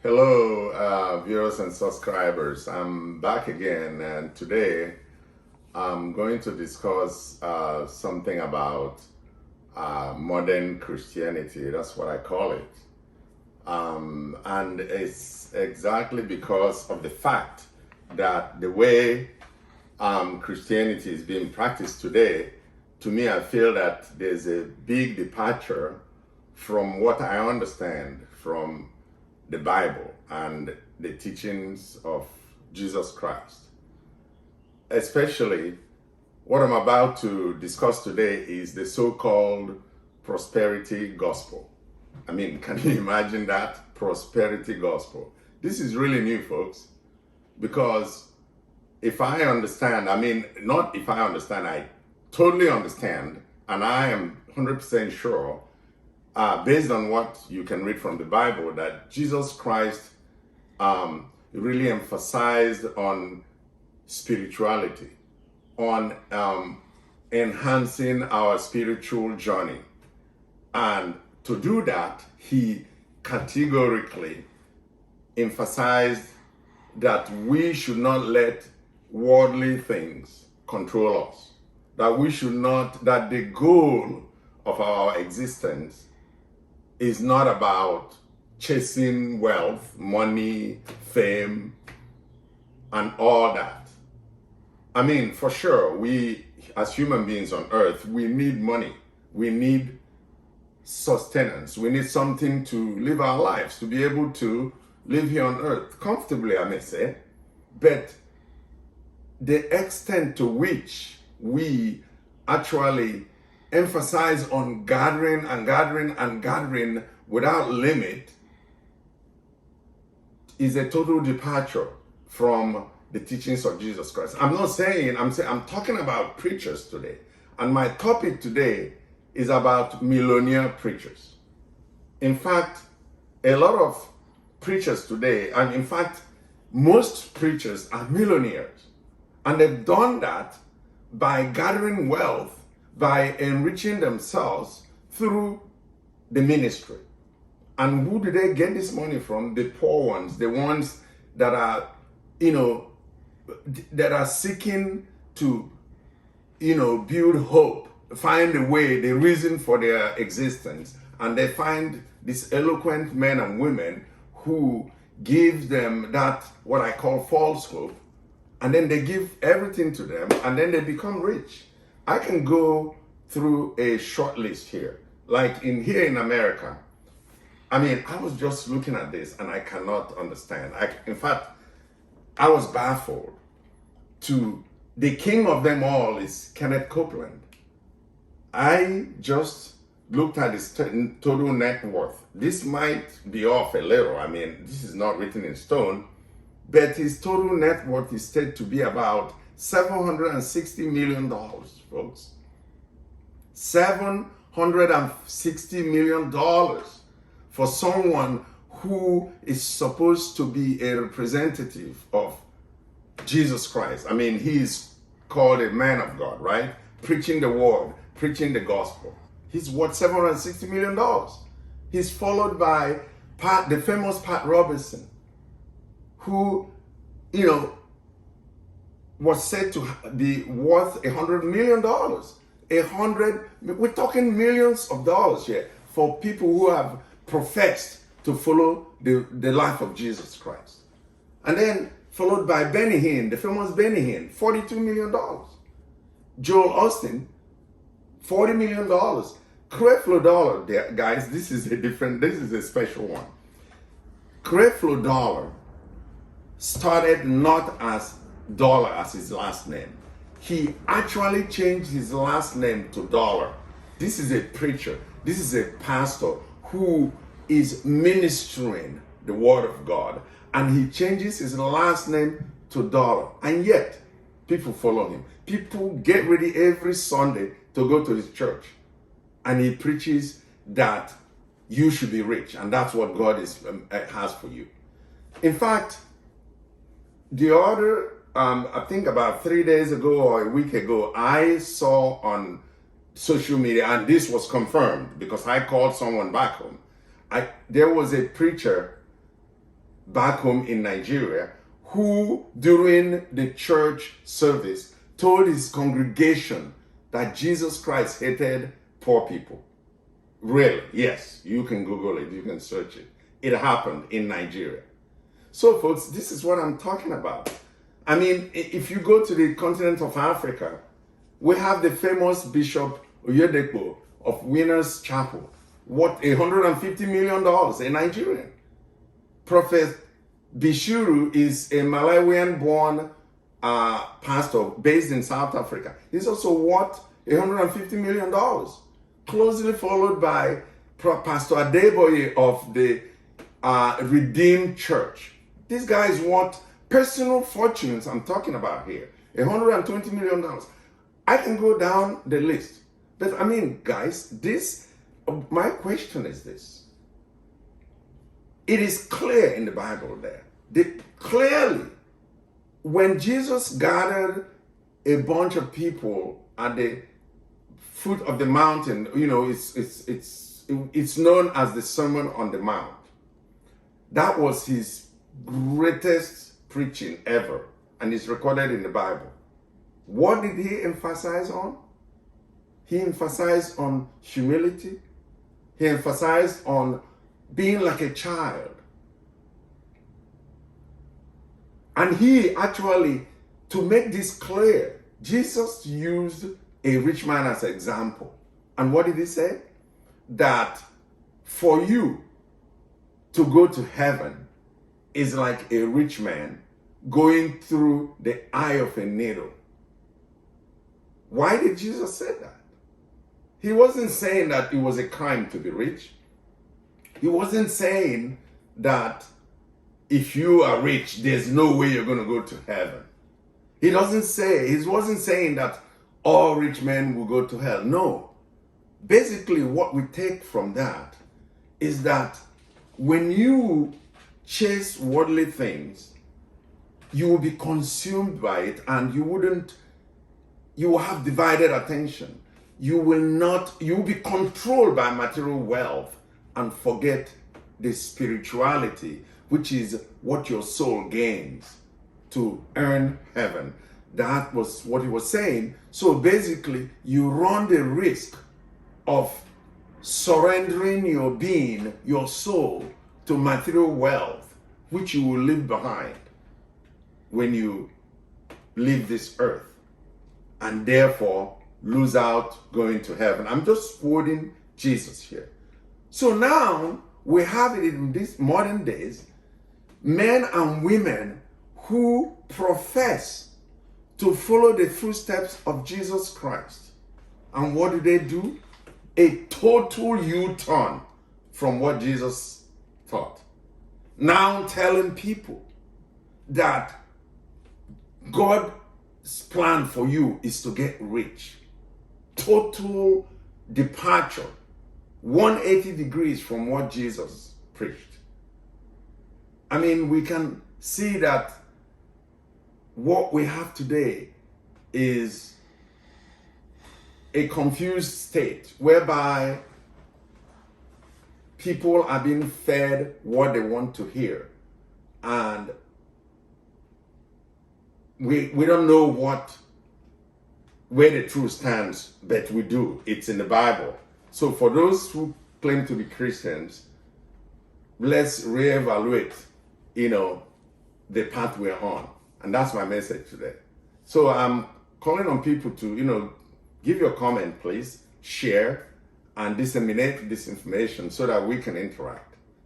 Hello, viewers and subscribers. I'm back again, and today I'm going to discuss something about modern Christianity. That's what I call it. And it's exactly because of the fact that the way Christianity is being practiced today, to me, I feel that there's a big departure from what I understand from the Bible and the teachings of Jesus Christ. Especially what I'm about to discuss today is the so-called prosperity gospel. I mean, can you imagine that? Prosperity gospel. This is really new, folks, because if I understand, not if I understand, I totally understand, and I am 100% sure based on what you can read from the Bible, that Jesus Christ really emphasized on spirituality, on enhancing our spiritual journey. And to do that, he categorically emphasized that we should not let worldly things control us, that we should not, that the goal of our existence is not about chasing wealth, money, fame, and all that. I mean, for sure, we as human beings on earth, we need money. We need sustenance. We need something to live our lives, to be able to live here on earth comfortably, I may say. But the extent to which we actually emphasize on gathering and gathering and gathering without limit is a total departure from the teachings of Jesus Christ. I'm talking about preachers today. And my topic today is about millionaire preachers. In fact, a lot of preachers today, and in fact, most preachers are millionaires. And they've done that by gathering wealth, by enriching themselves through the ministry. And who do they get this money from? The poor ones, the ones that are, that are seeking to, build hope, find a way, the reason for their existence. And they find these eloquent men and women who give them that, what I call false hope. And then they give everything to them, and then they become rich. I can go through a short list here. Like here in America, I was just looking at this and I cannot understand. In fact, I was baffled. The king of them all is Kenneth Copeland. I just looked at his total net worth. This might be off a little. This is not written in stone, but his total net worth is said to be about $760 million, folks. $760 million for someone who is supposed to be a representative of Jesus Christ. He is called a man of God, right? Preaching the word, preaching the gospel. He's worth $760 million. He's followed by the famous Pat Robertson, who, was said to be worth $100 million. We're talking millions of dollars here for people who have professed to follow the life of Jesus Christ. And then followed by Benny Hinn, the famous Benny Hinn, $42 million. Joel Austin, $40 million. Creflo Dollar, guys, this is a special one. Creflo Dollar started not as Dollar as his last name. He actually changed his last name to Dollar. This is a preacher. This is a pastor who is ministering the word of God. And he changes his last name to Dollar. And yet, people follow him. People get ready every Sunday to go to his church. And he preaches that you should be rich. And that's what God has for you. In fact, the other, I think about 3 days ago or a week ago, I saw on social media, and this was confirmed because I called someone back home. There was a preacher back home in Nigeria who, during the church service, told his congregation that Jesus Christ hated poor people. Really? Yes. You can Google it. You can search it. It happened in Nigeria. So, folks, this is what I'm talking about. I mean, if you go to the continent of Africa, we have the famous Bishop Oyedepo of Winners Chapel. What, $150 million, a Nigerian. Prophet Bishuru is a Malawian-born pastor based in South Africa. He's also worth $150 million, closely followed by Pastor Adeboye of the Redeemed Church. These guys want personal fortunes I'm talking about here, $120 million. I can go down the list. But I mean, guys, my question is this. It is clear in the Bible there. Clearly, when Jesus gathered a bunch of people at the foot of the mountain, you know, it's known as the Sermon on the Mount. That was his greatest preaching ever, and it's recorded in the Bible. What did he emphasize on? He emphasized on humility. He emphasized on being like a child. And he actually, to make this clear, Jesus used a rich man as an example. And what did he say? That for you to go to heaven is like a rich man going through the eye of a needle. Why did Jesus say that? He wasn't saying that it was a crime to be rich. He wasn't saying that if you are rich, there's no way you're going to go to heaven. He wasn't saying that all rich men will go to hell. No. Basically, what we take from that is that when you chase worldly things, you will be consumed by it, and you will have divided attention. You will be controlled by material wealth and forget the spirituality, which is what your soul gains to earn heaven. That was what he was saying. So basically, you run the risk of surrendering your being, your soul, to material wealth, which you will leave behind when you leave this earth, and therefore lose out going to heaven. I'm just quoting Jesus here. So now we have it in these modern days, men and women who profess to follow the footsteps of Jesus Christ. And what do? A total U-turn from what Jesus taught. Now telling people that God's plan for you is to get rich. Total departure, 180 degrees from what Jesus preached. I mean, we can see that what we have today is a confused state whereby people are being fed what they want to hear, and we don't know where the truth stands, but we do. It's in the Bible. So for those who claim to be Christians, let's reevaluate, the path we're on. And that's my message today. So I'm calling on people to, give your comment, please, share, and disseminate this information so that we can interact.